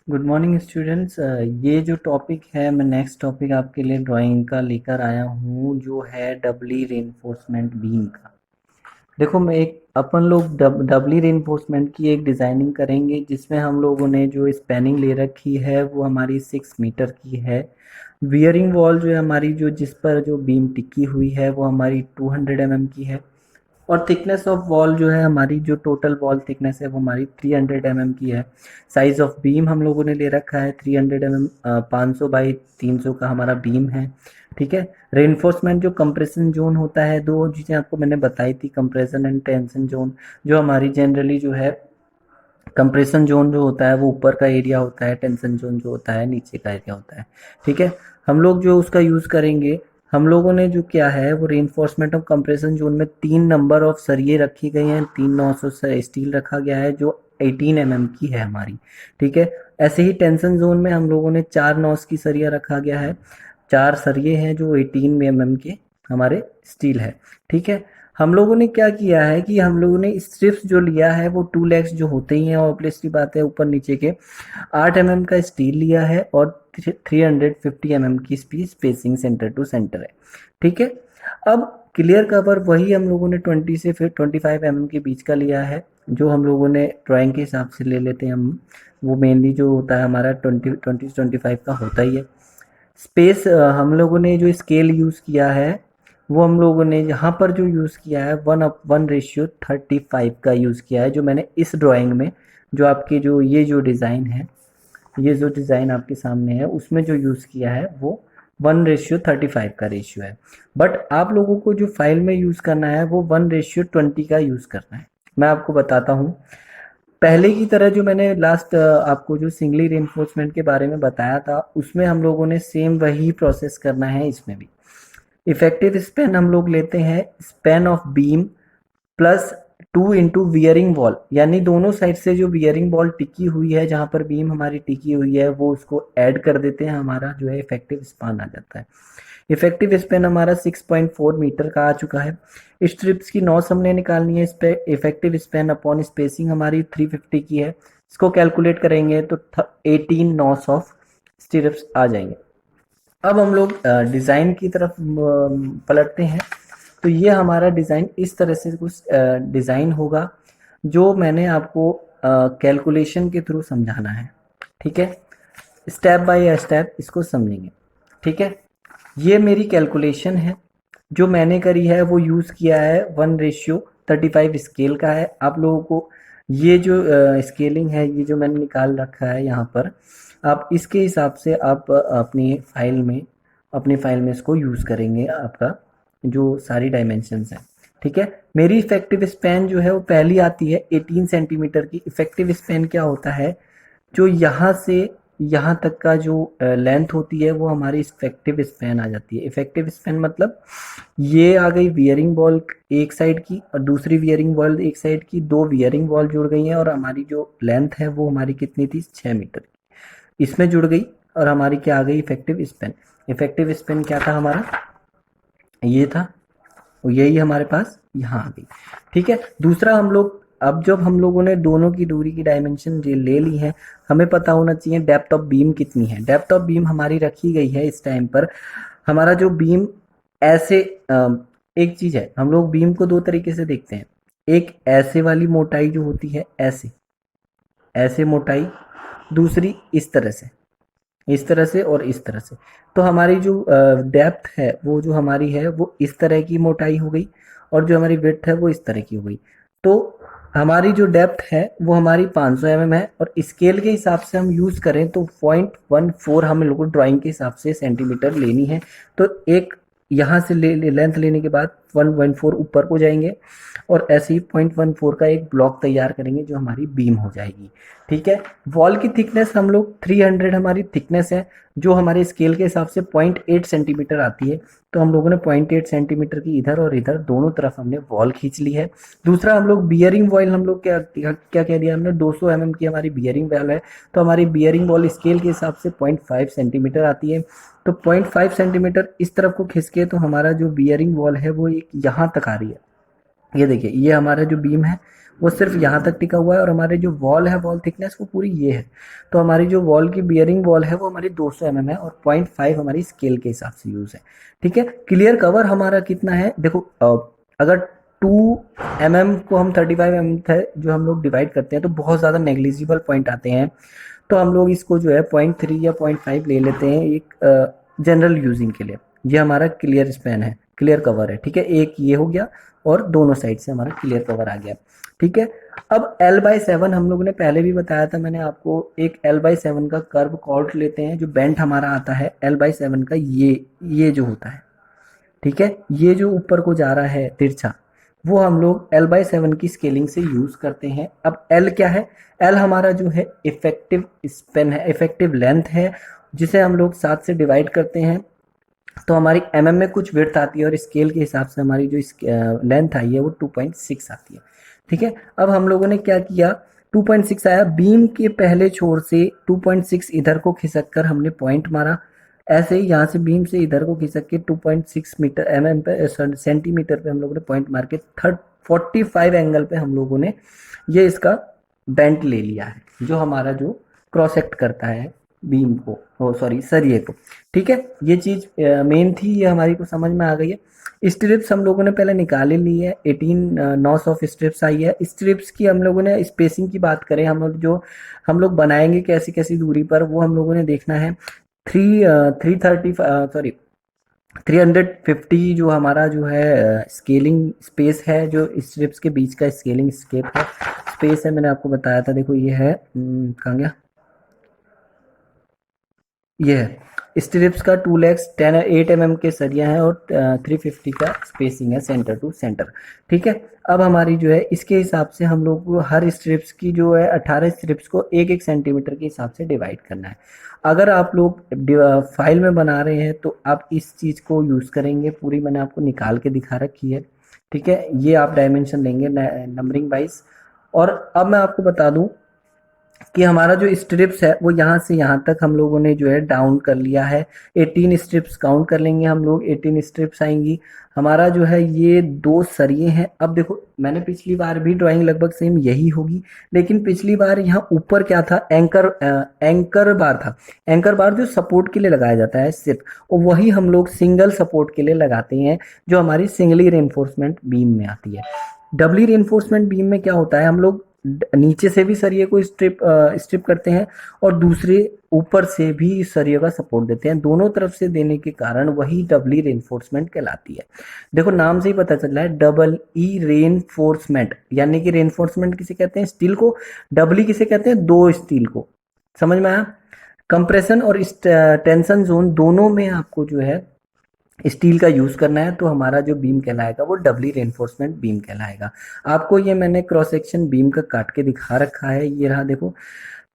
Good morning students. ये जो topic है, मैं नेक्स्ट टॉपिक आपके लिए ड्राइंग का लेकर आया हूँ, जो है डबली रेनफोर्समेंट बीम का। देखो, मैं एक अपन लोग डबली रेनफोर्समेंट की एक डिज़ाइनिंग करेंगे, जिसमें हम लोगों ने जो स्पैनिंग ले रखी है वो हमारी 6 मीटर की है। वियरिंग वॉल जो है हमारी, जो जिस पर जो बीम टिकी हुई है वो हमारी 200 mm की है। और थिकनेस ऑफ वॉल जो है हमारी, जो टोटल वॉल थिकनेस है वो हमारी 300 mm की है। साइज ऑफ बीम हम लोगों ने ले रखा है 300 mm, 500 बाई 300 का हमारा बीम है। ठीक है। रेनफोर्समेंट जो कंप्रेशन जोन होता है, दो चीज़ें आपको मैंने बताई थी, कंप्रेशन एंड टेंशन जोन। जो हमारी जनरली जो है, कंप्रेशन जोन जो होता है वो ऊपर का एरिया होता है, टेंशन जोन जो होता है नीचे का एरिया होता है। ठीक है। हम लोग जो उसका यूज़ करेंगे, हम लोगों ने जो किया है वो रेनफोर्समेंट ऑफ कंप्रेशन जोन में 3 नंबर ऑफ सरिये रखी गई हैं, 3 900 स्टील रखा गया है जो 18 mm की है हमारी। ठीक है। ऐसे ही टेंशन जोन में हम लोगों ने 4 नॉस की सरिया रखा गया है, 4 सरिये हैं जो 18 mm के हमारे स्टील है। ठीक है। हम लोगों ने क्या किया है कि हम लोगों ने स्ट्रिप्स जो लिया है वो 2 लेग्स जो होते ही हैं, ऑब्वियस की बात है, ऊपर नीचे के 8 mm का स्टील लिया है और 350 mm की स्पेसिंग सेंटर टू सेंटर है। ठीक है। अब क्लियर कवर वही हम लोगों ने 20 से फिर 25 mm के बीच का लिया है, जो हम लोगों ने ड्राइंग के हिसाब से ले लेते हैं हम। वो मेनली जो होता है हमारा 20 से 25 का होता ही है। स्पेस हम लोगों ने जो स्केल यूज़ किया है वो हम लोगों ने यहाँ पर जो यूज़ किया है 1:1:35 का यूज़ किया है, जो मैंने इस ड्राइंग में, जो आपकी जो ये जो डिज़ाइन है, ये जो डिज़ाइन आपके सामने है उसमें जो यूज़ किया है वो 1:35 का रेशियो है। बट आप लोगों को जो फाइल में यूज़ करना है वो 1:20 का यूज़ करना है। मैं आपको बताता हूँ। पहले की तरह जो मैंने लास्ट आपको जो सिंगली रेनफोर्समेंट के बारे में बताया था, उसमें हम लोगों ने सेम वही प्रोसेस करना है इसमें भी। इफेक्टिव स्पैन हम लोग लेते हैं span of beam plus 2 into wearing wall, यानी दोनों साइड से जो वियरिंग वॉल टिकी हुई है, जहाँ पर बीम हमारी टिकी हुई है वो उसको ऐड कर देते हैं, हमारा जो है इफेक्टिव स्पैन आ जाता है। इफेक्टिव स्पैन हमारा 6.4 मीटर का आ चुका है। स्ट्रिप्स की नॉस हमने निकालनी है। इस पे इफेक्टिव स्पैन अपॉन स्पेसिंग हमारी 350 की है। इसको कैलकुलेट करेंगे तो 18 नॉस ऑफ स्ट्रिप्स आ जाएंगे। अब हम लोग डिज़ाइन की तरफ पलटते हैं। तो ये हमारा डिज़ाइन इस तरह से कुछ डिज़ाइन होगा, जो मैंने आपको कैलकुलेशन के थ्रू समझाना है। ठीक है। स्टेप बाय स्टेप इसको समझेंगे। ठीक है। ये मेरी कैलकुलेशन है जो मैंने करी है, वो यूज़ किया है 1:35 स्केल का है। आप लोगों को ये जो स्केलिंग है, ये जो मैंने निकाल रखा है यहाँ पर, आप इसके हिसाब से आप अपनी फाइल में इसको यूज़ करेंगे, आपका जो सारी डायमेंशंस हैं। ठीक है। मेरी इफेक्टिव स्पैन जो है वो पहली आती है 18 सेंटीमीटर की। इफेक्टिव स्पैन क्या होता है, जो यहाँ से यहाँ तक का जो लेंथ होती है वो हमारी इफेक्टिव स्पैन आ जाती है। इफेक्टिव स्पैन मतलब ये आ गई वियरिंग बॉल एक साइड की और दूसरी वियरिंग बॉल एक साइड की, दो वियरिंग बॉल जुड़ गई हैं और हमारी जो लेंथ है वो हमारी कितनी थी, 6 मीटर की, इसमें जुड़ गई और हमारी क्या आ गई, इफेक्टिव स्पैन। इफेक्टिव स्पैन क्या था हमारा, ये था, और यही हमारे पास यहाँ आ गई। ठीक है। दूसरा, हम लोग अब जब हम लोगों ने दोनों की दूरी की डायमेंशन ले ली है, हमें पता होना चाहिए डेप्थ ऑफ बीम कितनी है। डेप्थ ऑफ बीम हमारी रखी गई है इस टाइम पर। हमारा जो बीम ऐसे एक चीज है, हम लोग बीम को दो तरीके से देखते हैं। एक ऐसे वाली मोटाई जो होती है, ऐसे ऐसे मोटाई, दूसरी इस तरह से और इस तरह से। तो हमारी जो डेप्थ है वो जो हमारी है वो इस तरह की मोटाई हो गई, और जो हमारी विड्थ है वो इस तरह की हो गई। तो हमारी जो डेप्थ है वो हमारी 500 mm है, और स्केल के हिसाब से हम यूज़ करें तो 0.14 हम लोग को ड्राइंग के हिसाब से सेंटीमीटर लेनी है। तो एक यहाँ से लेंथ लेने के बाद 1.4 ऊपर को जाएंगे और ऐसे ही 0.14 का एक ब्लॉक तैयार करेंगे जो हमारी बीम हो जाएगी। ठीक है। वॉल की थिकनेस हम लोग 300 हमारी थिकनेस है, जो हमारे स्केल के हिसाब से 0.8 सेंटीमीटर आती है। तो हम लोगों ने 0.8 सेंटीमीटर की इधर और इधर दोनों तरफ हमने वॉल खींच ली है। दूसरा, हम लोग बियरिंग वॉल, हम लोग क्या क्या कह दिया हमने, 200 mm की हमारी बियरिंग वॉल है। तो हमारी बियरिंग वॉल स्केल के हिसाब से 0.5 सेंटीमीटर आती है। तो 0.5 सेंटीमीटर इस तरफ को खिसके तो हमारा जो बियरिंग वॉल है वो एक यहाँ तक आ रही है। ये देखिए, ये हमारा जो बीम है वो सिर्फ यहाँ तक टिका हुआ है, और हमारे जो वॉल है, वॉल थिकनेस वो पूरी ये है। तो हमारी जो वॉल की बियरिंग वॉल है वो हमारी 200 mm है, और 0.5 हमारी स्केल के हिसाब से यूज़ है। ठीक है, क्लियर कवर हमारा कितना है, देखो अगर 2 mm को हम 35 mm थे जो हम लोग डिवाइड करते हैं तो बहुत ज़्यादा नेग्लिजिबल पॉइंट आते हैं, तो हम लोग इसको जो है 0.3 या 0.5 ले लेते हैं एक जनरल यूजिंग के लिए। ये हमारा क्लियर स्पैन है, क्लियर कवर है। ठीक है, एक ये हो गया और दोनों साइड से हमारा क्लियर कवर आ गया। ठीक है, अब L/7 हम लोगों ने पहले भी बताया था मैंने आपको, एक L/7 का कर्व कॉर्ड लेते हैं, जो बेंट हमारा आता है L/7 का, ये जो होता है, ठीक है, ये जो ऊपर को जा रहा है तिरछा, वो हम लोग L/7 की स्केलिंग से यूज करते हैं। अब L क्या है, L हमारा जो है इफेक्टिव स्पेन है, इफेक्टिव लेंथ है, जिसे हम लोग 7 से डिवाइड करते हैं तो हमारी mm में कुछ विड्थ आती है, और स्केल के हिसाब से हमारी जो लेंथ आई है वो 2.6 आती है। ठीक है, अब हम लोगों ने क्या किया, 2.6 आया, बीम के पहले छोर से 2.6 इधर को खिसक कर हमने पॉइंट मारा, ऐसे ही यहाँ से बीम से इधर को खिसक के 2.6 मीटर mm पे सेंटीमीटर पे हम लोगों ने पॉइंट मार के 45 एंगल पे हम लोगों ने ये इसका बेंट ले लिया है, जो हमारा जो क्रॉस एक्ट करता है बीम को, सॉरी सरिये को। ठीक है, ये चीज मेन थी, ये हमारी को समझ में आ गई है। स्ट्रिप्स हम लोगों ने पहले निकाले ली है, 18 नॉस ऑफ स्ट्रिप्स आई है। स्ट्रिप्स की हम लोगों ने स्पेसिंग की बात करें, हम लोग बनाएंगे कैसी कैसी दूरी पर, वो हम लोगों ने देखना है। 350 जो हमारा जो है स्केलिंग स्पेस है, जो स्ट्रिप्स के बीच का स्केलिंग स्केप है, स्पेस है, मैंने आपको बताया था, देखो ये है, कहाँ गया, ये है स्ट्रिप्स का 2 लैक्स 8 mm के सरिया है, और 350 का स्पेसिंग है सेंटर टू सेंटर। ठीक है, अब हमारी जो है इसके हिसाब से हम लोग को हर स्ट्रिप्स की जो है 18 स्ट्रिप्स को 1-1 सेंटीमीटर के हिसाब से डिवाइड करना है। अगर आप लोग फाइल में बना रहे हैं तो आप इस चीज़ को यूज़ करेंगे, पूरी मैंने आपको निकाल के दिखा रखी है। ठीक है, ये आप डायमेंशन लेंगे नंबरिंग वाइज। और अब मैं आपको बता दूं कि हमारा जो स्ट्रिप्स है वो यहाँ से यहाँ तक हम लोगों ने जो है डाउन कर लिया है। 18 स्ट्रिप्स काउंट कर लेंगे हम लोग, 18 स्ट्रिप्स आएंगी। हमारा जो है ये 2 सरिये हैं। अब देखो, मैंने पिछली बार भी ड्राइंग लगभग सेम यही होगी, लेकिन पिछली बार यहाँ ऊपर क्या था, एंकर बार था। एंकर बार जो सपोर्ट के लिए लगाया जाता है सिर्फ, और वही हम लोग सिंगल सपोर्ट के लिए लगाते हैं, जो हमारी सिंगली रेनफोर्समेंट बीम में आती है। डबली रेनफोर्समेंट बीम में क्या होता है, हम लोग नीचे से भी सरिये को स्ट्रिप करते हैं, और दूसरे ऊपर से भी सरिये का सपोर्ट देते हैं। दोनों तरफ से देने के कारण वही डबली रेनफोर्समेंट कहलाती है। देखो, नाम से ही पता चल रहा है, डबल ई रेनफोर्समेंट, यानी कि रेनफोर्समेंट किसे कहते हैं, स्टील को, डबली किसे कहते हैं, 2 स्टील को। समझ में आया? कंप्रेशन और टेंशन जोन दोनों में आपको जो है स्टील का यूज करना है, तो हमारा जो बीम कहलाएगा वो डबली रेनफोर्समेंट बीम कहलाएगा। आपको ये मैंने क्रॉस सेक्शन बीम का काट के दिखा रखा है, ये रहा। देखो,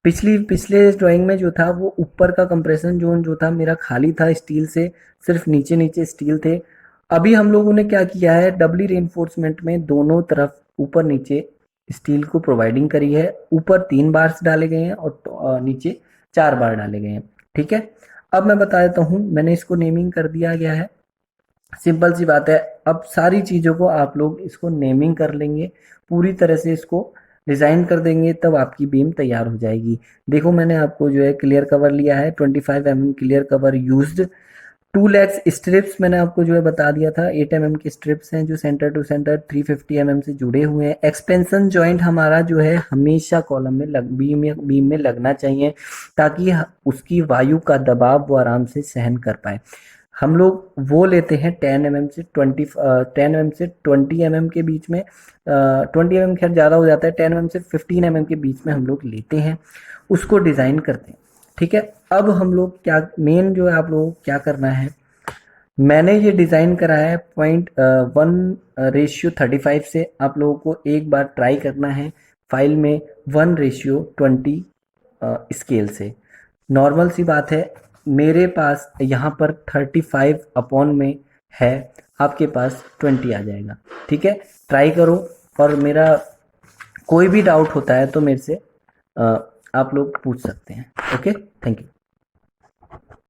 पिछले ड्राइंग में जो था वो ऊपर का कंप्रेशन जोन जो था मेरा खाली था स्टील से, सिर्फ नीचे नीचे स्टील थे। अभी हम लोगों ने क्या किया है, डबली रेनफोर्समेंट में दोनों तरफ ऊपर नीचे स्टील को प्रोवाइडिंग करी है। ऊपर 3 बार्स डाले गए हैं और नीचे 4 बार डाले गए हैं। ठीक है, अब मैं बता देता हूँ, मैंने इसको नेमिंग कर दिया गया है। सिंपल सी बात है, अब सारी चीज़ों को आप लोग इसको नेमिंग कर लेंगे, पूरी तरह से इसको डिज़ाइन कर देंगे, तब आपकी बीम तैयार हो जाएगी। देखो, मैंने आपको जो है क्लियर कवर लिया है, 25 mm clear cover used. 2 lakhs strips मैंने आपको जो है बता दिया था, 8 mm के स्ट्रिप्स हैं जो सेंटर टू सेंटर 350 mm से जुड़े हुए हैं। एक्सपेंशन जॉइंट हमारा जो है हमेशा कॉलम में बीम में लगना चाहिए, ताकि उसकी वायु का दबाव वो आराम से सहन कर पाए। हम लोग वो लेते हैं 10 mm से 20 mm के बीच में, 20 mm खैर ज़्यादा हो जाता है, 10 mm से 15 mm के बीच में हम लोग लेते हैं, उसको डिज़ाइन करते हैं। ठीक है, अब हम लोग क्या, मेन जो है आप लोगों को क्या करना है, मैंने ये डिज़ाइन करा है 0.1:35 से। आप लोगों को एक बार ट्राई करना है फाइल में 1:20 स्केल से। नॉर्मल सी बात है, मेरे पास यहाँ पर 35 अपॉन में है, आपके पास 20 आ जाएगा। ठीक है, ट्राई करो, और मेरा कोई भी डाउट होता है तो मेरे से आप लोग पूछ सकते हैं। Okay, thank you.